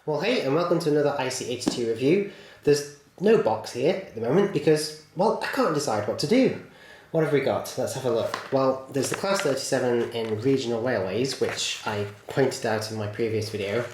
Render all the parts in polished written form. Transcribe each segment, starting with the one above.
Well, hey, and welcome to another IC82 review. There's no box here at the moment because, well, I can't decide what to do. What have we got? Let's have a look. Well, there's the Class 37 in regional railways, which I pointed out in my previous video.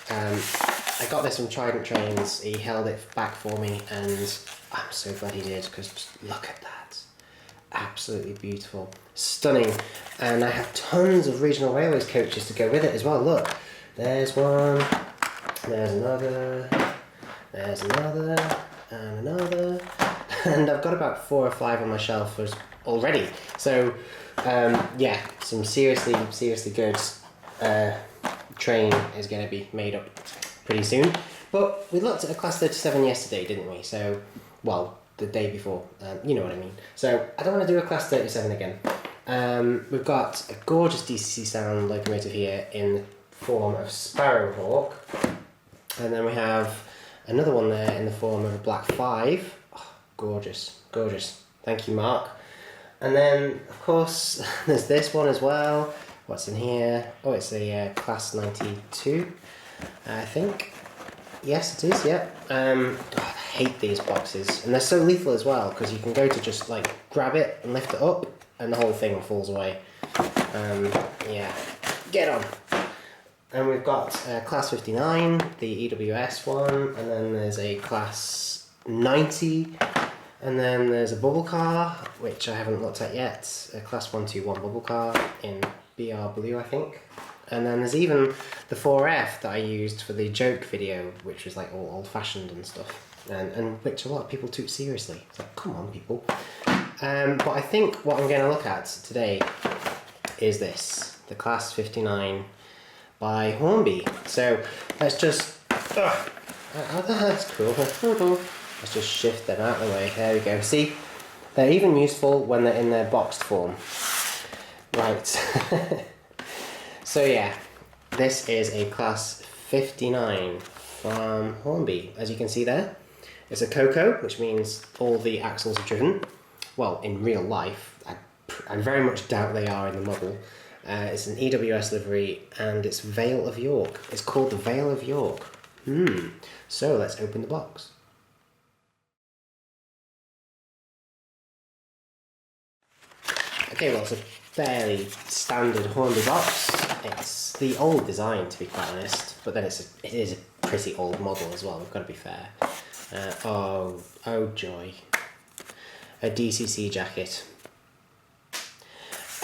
I got this from Trident Trains. He held it back for me, and I'm so glad he did, because just look at that. Absolutely beautiful. Stunning. And I have tons of regional railways coaches to go with it as well. Look, there's one. There's another, and another, and I've got about 4 or 5 on my shelf already. So, yeah, some seriously good train is going to be made up pretty soon. But we looked at a Class 37 yesterday, didn't we? So, well, the day before, you know what I mean. So, I don't want to do a Class 37 again. We've got a gorgeous DCC sound locomotive here in the form of Sparrowhawk. And then we have another one there in the form of a Black 5. Oh, gorgeous, gorgeous. Thank you, Mark. And then, of course, there's this one as well. What's in here? Oh, it's a Class 92, I think. Yes, it is, yeah. Oh, I hate these boxes. And they're so lethal as well, because you can go to just, like, grab it and lift it up, and the whole thing falls away. Yeah, get on. And we've got Class 59, the EWS one, and then there's a Class 90, and then there's a bubble car, which I haven't looked at yet, a Class 121 bubble car in BR Blue, I think. And then there's even the 4F that I used for the joke video, which was like all old-fashioned and stuff, and which a lot of people took seriously. It's like, come on, people. But I think what I'm going to look at today is this, the Class 59 by Hornby. So let's just, that's cool. Let's just shift them out of the way. There we go. See, they're even useful when they're in their boxed form. Right. So yeah, this is a Class 59 from Hornby. As you can see there, it's a Coco, which means all the axles are driven. Well, in real life, I very much doubt they are in the model. It's an EWS livery, and it's Vale of York. It's called the Vale of York. So let's open the box. Okay, well, it's a fairly standard Hornby box. It's the old design, to be quite honest, but then it is a pretty old model as well. We've got to be fair. Oh joy! A DCC jacket.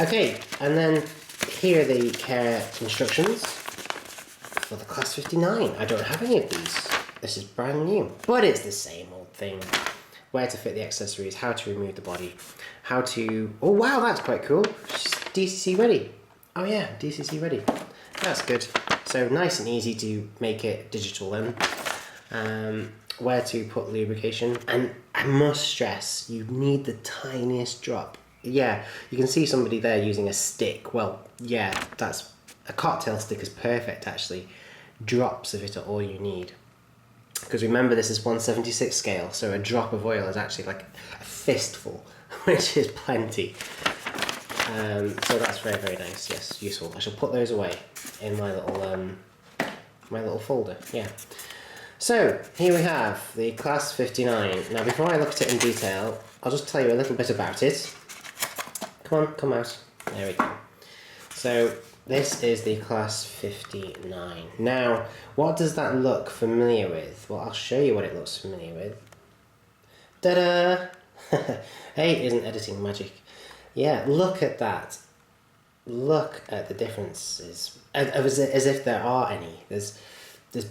Okay, and then here are the care instructions for the Class 59. I don't have any of these. This is brand new, but it's the same old thing. Where to fit the accessories, how to remove the body, how to... Oh wow, that's quite cool. DCC ready. Oh yeah, DCC ready. That's good. So nice and easy to make it digital then. Where to put lubrication. And I must stress, you need the tiniest drop. Yeah, you can see somebody there using a stick. Well, yeah, that's a cocktail stick is perfect actually. Drops of it are all you need. Because remember, this is 1/76 scale, so a drop of oil is actually like a fistful, which is plenty. So that's very nice. Yes, useful. I shall put those away in my little folder. Yeah. So here we have the Class 59. Now, before I look at it in detail, I'll just tell you a little bit about it. Come on, come out. There we go. So this is the Class 59. Now, what does that look familiar with? Well, I'll show you what it looks familiar with. Ta-da! Hey, isn't editing magic? Yeah, look at that. Look at the differences. As if there are any. There's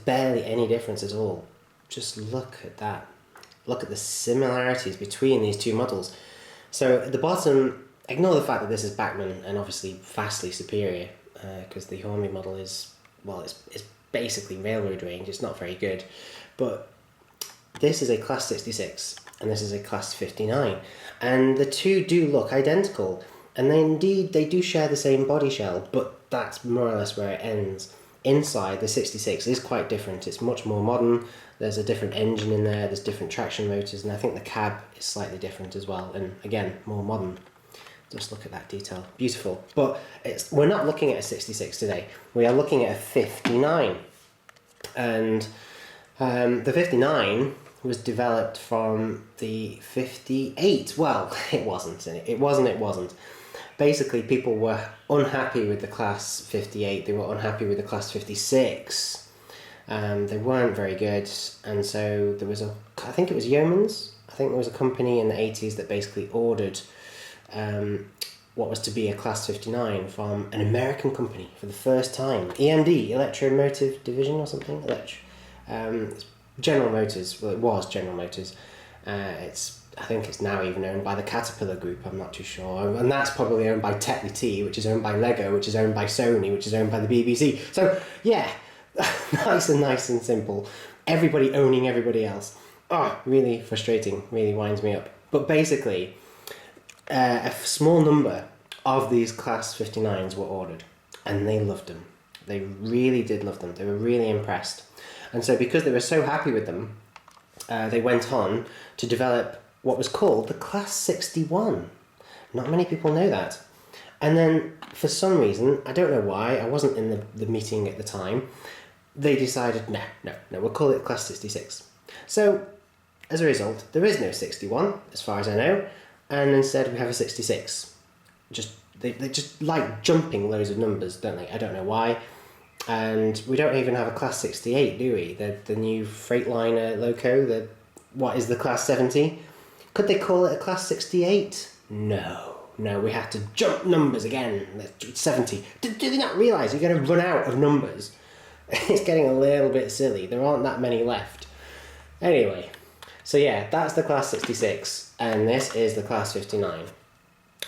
barely any difference at all. Just look at that. Look at the similarities between these two models. So at the bottom, ignore the fact that this is Bachmann and obviously vastly superior, because the Hornby model is, well, it's basically railroad range. It's not very good. But this is a Class 66 and this is a Class 59. And the two do look identical. And they do share the same body shell, but that's more or less where it ends. Inside, the 66 is quite different. It's much more modern. There's a different engine in there. There's different traction motors, and I think the cab is slightly different as well. And again, more modern. Just look at that detail. Beautiful. But we're not looking at a 66 today. We are looking at a 59. And the 59 was developed from the 58. Well, it wasn't. It wasn't. Basically, people were unhappy with the class 58. They were unhappy with the class 56. They weren't very good. And so there was I think it was Yeomans. I think there was a company in the 80s that basically ordered what was to be a class 59 from an American company for the first time. EMD, Electromotive Division or something? General Motors. Well, it was General Motors. I think it's now even owned by the Caterpillar Group, I'm not too sure. And that's probably owned by Tetley Tea, which is owned by Lego, which is owned by Sony, which is owned by the BBC. So, yeah, nice and simple. Everybody owning everybody else. Oh, really frustrating, really winds me up. But basically, a small number of these class 59s were ordered, and they loved them. They really did love them. They were really impressed. And so because they were so happy with them, they went on to develop what was called the Class 61. Not many people know that. And then, for some reason, I don't know why, I wasn't in the meeting at the time, they decided, no, we'll call it Class 66. So, as a result, there is no 61, as far as I know, and instead we have a 66. They just like jumping loads of numbers, don't they? I don't know why. And we don't even have a Class 68, do we? The new Freightliner loco, what is the Class 70? Could they call it a Class 68? No, we have to jump numbers again. 70. Do they not realise you're going to run out of numbers? It's getting a little bit silly. There aren't that many left. Anyway, so yeah, that's the Class 66, and this is the Class 59,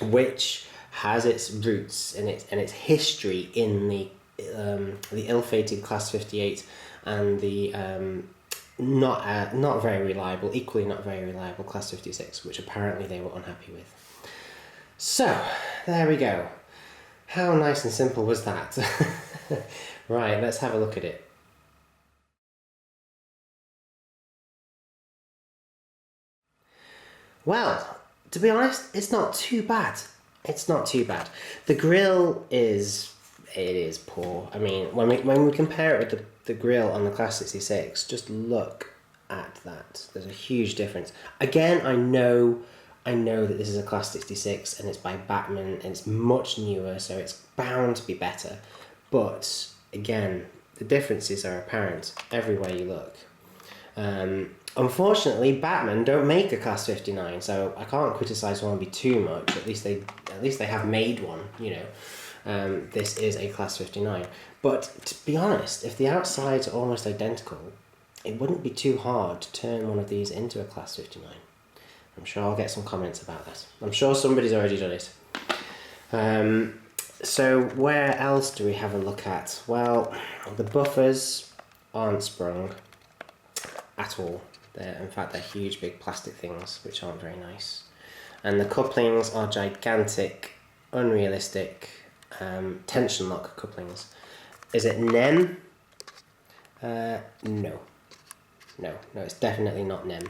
which has its roots and its history in the ill-fated Class 58 and the not very reliable, equally not very reliable Class 56, which apparently they were unhappy with. So, there we go. How nice and simple was that? Right, let's have a look at it. Well, to be honest, it's not too bad. It's not too bad. The grille is poor. I mean, when we compare it with the grille on the Class 66, just look at that. There's a huge difference. Again, I know that this is a Class 66 and it's by Bachmann and it's much newer, so it's bound to be better. But again, the differences are apparent everywhere you look. Unfortunately, Bachmann don't make a Class 59, so I can't criticise Hornby too much. At least they have made one, you know. This is a Class 59. But to be honest, if the outsides are almost identical, it wouldn't be too hard to turn one of these into a Class 59. I'm sure I'll get some comments about that. I'm sure somebody's already done it. So where else do we have a look at? Well, the buffers aren't sprung at all. In fact, they're huge, big plastic things, which aren't very nice. And the couplings are gigantic, unrealistic, tension lock couplings. Is it NEM? No, it's definitely not NEM.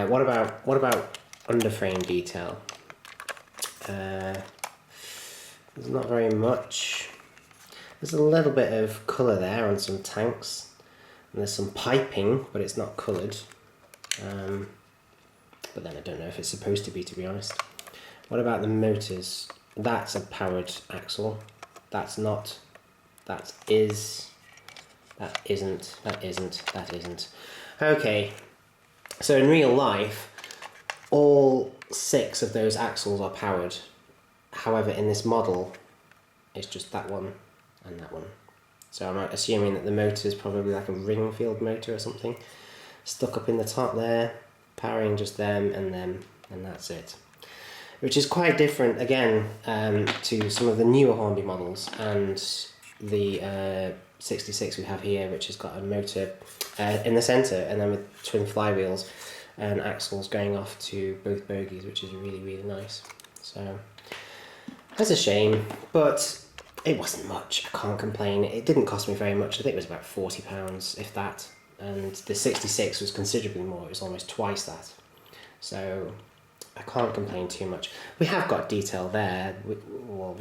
What about underframe detail? There's not very much. There's a little bit of colour there on some tanks. And there's some piping, but it's not coloured. But then I don't know if it's supposed to be honest. What about the motors? That's a powered axle. That's not. That is. That isn't. That isn't. That isn't. Okay. So in real life, all 6 of those axles are powered. However, in this model, it's just that one and that one. So I'm assuming that the motor is probably like a Ringfield motor or something, stuck up in the top there, powering just them, and that's it. Which is quite different, again, to some of the newer Hornby models, and the 66 we have here, which has got a motor in the centre, and then with twin flywheels and axles going off to both bogies, which is really, really nice. So, that's a shame, but it wasn't much. I can't complain. It didn't cost me very much. I think it was about £40, if that. And the 66 was considerably more. It was almost twice that. So I can't complain too much. We have got detail there. Well,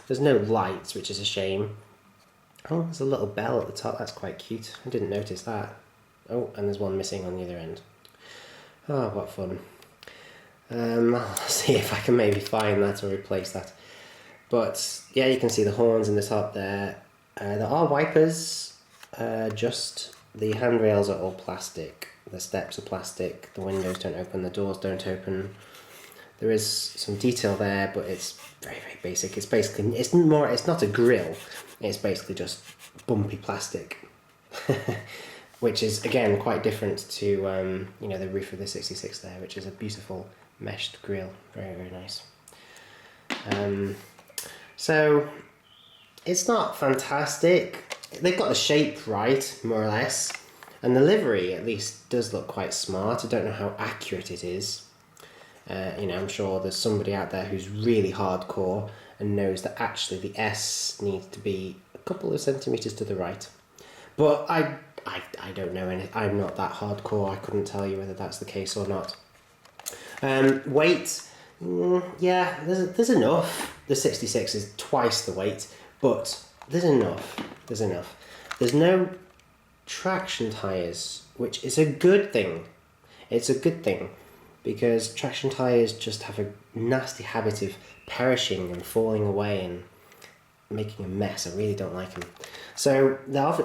there's no lights, which is a shame. Oh, there's a little bell at the top, that's quite cute. I didn't notice that. Oh, and there's one missing on the other end. Oh, what fun. I'll see if I can maybe find that or replace that. But yeah, you can see the horns in the top there. There are wipers, just the handrails are all plastic. The steps are plastic, the windows don't open, the doors don't open. There is some detail there, but it's very, very basic. It's basically, it's not a grille, it's basically just bumpy plastic. Which is, again, quite different to, you know, the roof of the 66 there, which is a beautiful meshed grille. Very, very nice. So, it's not fantastic. They've got the shape right, more or less. And the livery, at least, does look quite smart. I don't know how accurate it is. You know, I'm sure there's somebody out there who's really hardcore and knows that actually the S needs to be a couple of centimetres to the right. But I don't know anything. I'm not that hardcore. I couldn't tell you whether that's the case or not. Weight, yeah, there's enough. The 66 is twice the weight, but there's enough. There's enough. There's no traction tyres, which is a good thing. It's a good thing because traction tyres just have a nasty habit of perishing and falling away and making a mess. I really don't like them. So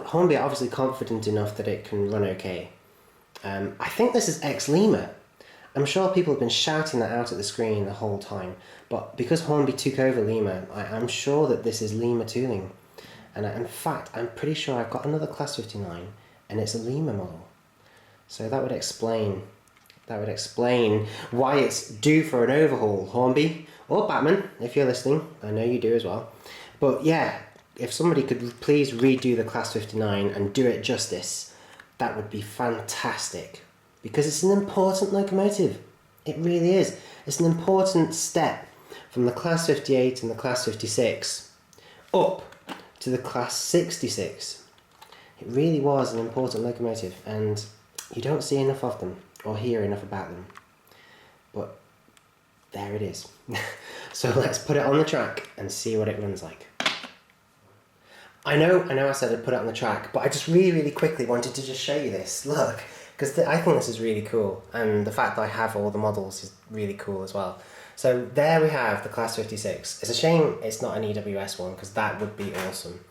Hornby are obviously confident enough that it can run okay. I think this is ex-Lima. I'm sure people have been shouting that out at the screen the whole time, but because Hornby took over Lima, I'm sure that this is Lima tooling. And in fact, I'm pretty sure I've got another Class 59 and it's a Lima model. So that would explain why it's due for an overhaul, Hornby, or Batman, if you're listening. I know you do as well. But yeah, if somebody could please redo the Class 59 and do it justice, that would be fantastic. Because it's an important locomotive. It really is. It's an important step from the Class 58 and the Class 56 up to the Class 66. It really was an important locomotive, and you don't see enough of them or hear enough about them. But there it is. So let's put it on the track and see what it runs like. I know I said I'd put it on the track, but I just really, really quickly wanted to just show you this. Look, because I think this is really cool, and the fact that I have all the models is really cool as well. So there we have the Class 56. It's a shame it's not an EWS one, because that would be awesome.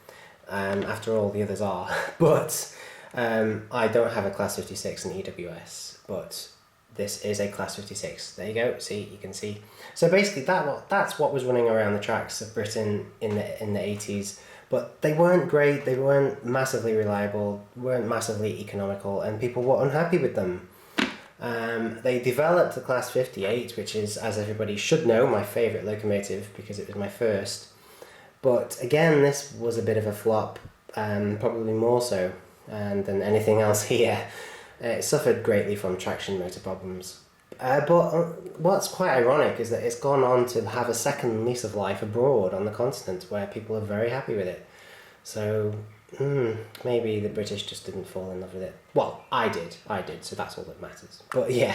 After all, the others are. But I don't have a Class 56 in EWS, but this is a Class 56. There you go. See, you can see. So basically, that's what was running around the tracks of Britain in the 80s. But they weren't great. They weren't massively reliable. Weren't massively economical, and people were unhappy with them. They developed the Class 58, which is, as everybody should know, my favourite locomotive because it was my first. But again, this was a bit of a flop, probably more so than anything else here. It suffered greatly from traction motor problems. But what's quite ironic is that it's gone on to have a second lease of life abroad on the continent where people are very happy with it. So maybe the British just didn't fall in love with it. Well, I did, so that's all that matters. But yeah,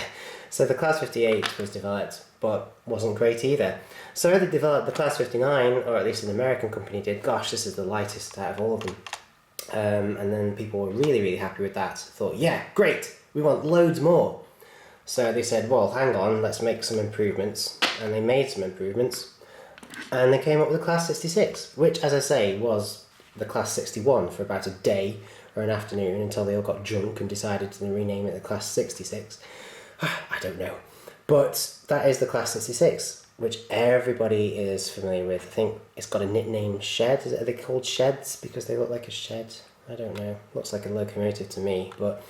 so the Class 58 was developed, but wasn't great either. So they developed the Class 59, or at least an American company did. Gosh, this is the lightest out of all of them. And then people were really, really happy with that. Thought, yeah, great, we want loads more. So they said, well, hang on, let's make some improvements. And they made some improvements. And they came up with the Class 66, which, as I say, was the Class 61 for about a day or an afternoon until they all got drunk and decided to rename it the Class 66. I don't know. But that is the Class 66, which everybody is familiar with. I think it's got a nickname, Shed. Are they called sheds because they look like a shed? I don't know. Looks like a locomotive to me, but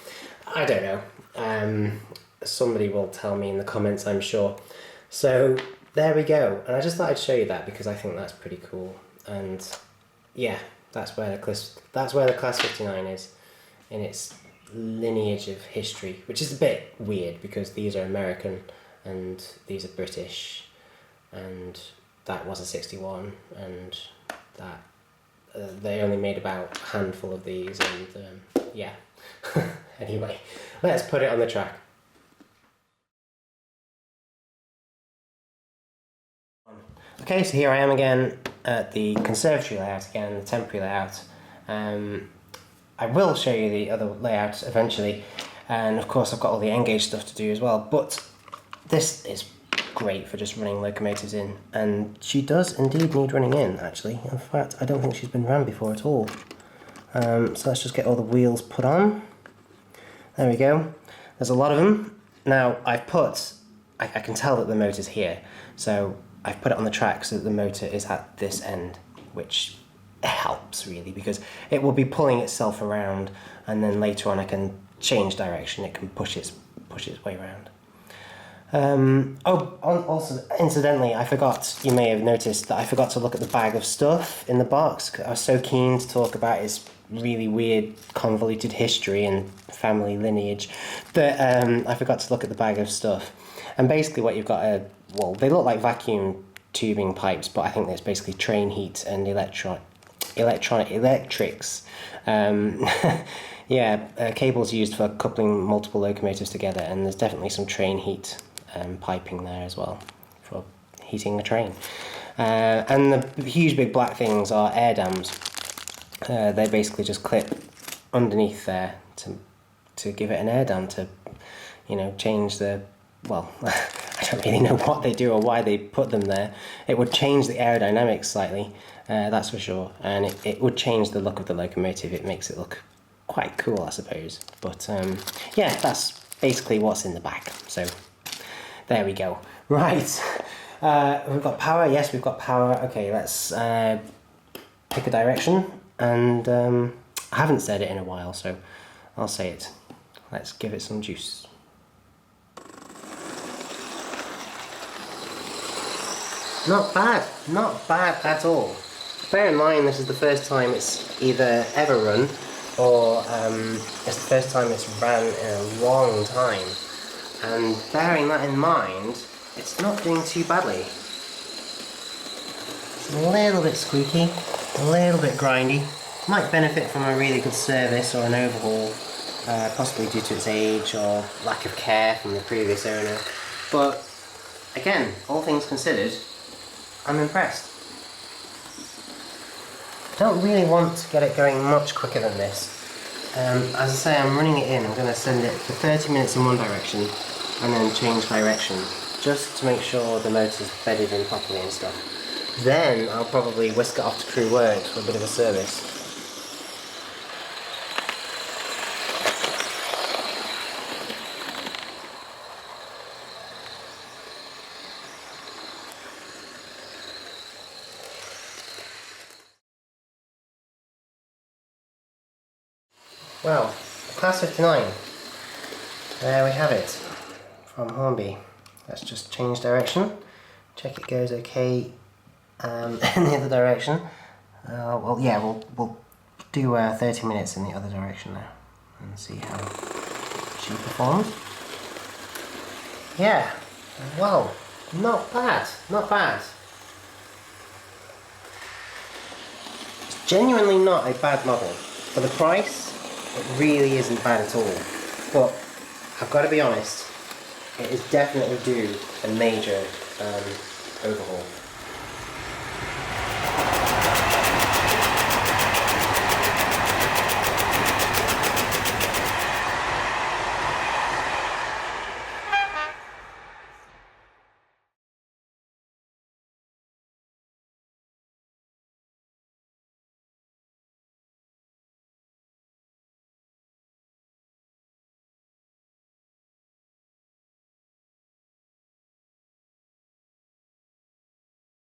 I don't know. Somebody will tell me in the comments, I'm sure. So there we go. And I just thought I'd show you that because I think that's pretty cool. And yeah, that's where the Class 59 is in its lineage of history, which is a bit weird because these are American and these are British, and that was a 61, and that they only made about a handful of these, and yeah. Anyway, let's put it on the track. Okay, so here I am again at the conservatory layout again, the temporary layout, I will show you the other layouts eventually, and of course I've got all the N-gauge stuff to do as well, but this is great for just running locomotives in, and she does indeed need running in, actually. In fact, I don't think she's been ran before at all. So let's just get all the wheels put on. There we go. There's a lot of them. Now I've put, I can tell that the motor's here, so I've put it on the track so that the motor is at this end, which helps really, because it will be pulling itself around, and then later on I can change direction. It can push its way around. Also, incidentally, I forgot, you may have noticed that I forgot to look at the bag of stuff in the box, 'cause I was so keen to talk about its really weird convoluted history and family lineage that I forgot to look at the bag of stuff. And basically what you've got well, they look like vacuum tubing pipes, but I think that's basically train heat and electrics. Cables used for coupling multiple locomotives together, and there's definitely some train heat piping there as well for heating the train. And the huge big black things are air dams. They basically just clip underneath there to give it an air dam to, change the, well, I don't really know what they do or why they put them there. It would change the aerodynamics slightly, that's for sure, and it would change the look of the locomotive. It makes it look quite cool, I suppose. But yeah, that's basically what's in the back. So there we go. Right, we've got power. Yes, we've got power. Okay, let's pick a direction. And I haven't said it in a while, so I'll say it. Let's give it some juice. Not bad at all. Bear in mind, this is the first time it's either ever run, or it's the first time it's ran in a long time. And bearing that in mind, it's not doing too badly. It's a little bit squeaky, a little bit grindy. Might benefit from a really good service or an overhaul, possibly due to its age or lack of care from the previous owner. But again, all things considered, I'm impressed. I don't really want to get it going much quicker than this. As I say, I'm running it in. I'm going to send it for 30 minutes in one direction and then change direction, just to make sure the motor's bedded in properly and stuff. Then I'll probably whisk it off to Crew Works for a bit of a service. Well, Class 59, there we have it, from Hornby. Let's just change direction, check it goes okay in the other direction. Well, yeah, we'll do 30 minutes in the other direction now, and see how she performs. Yeah, well, not bad. It's genuinely not a bad model. For the price, it really isn't bad at all, but I've got to be honest, it is definitely due a major overhaul.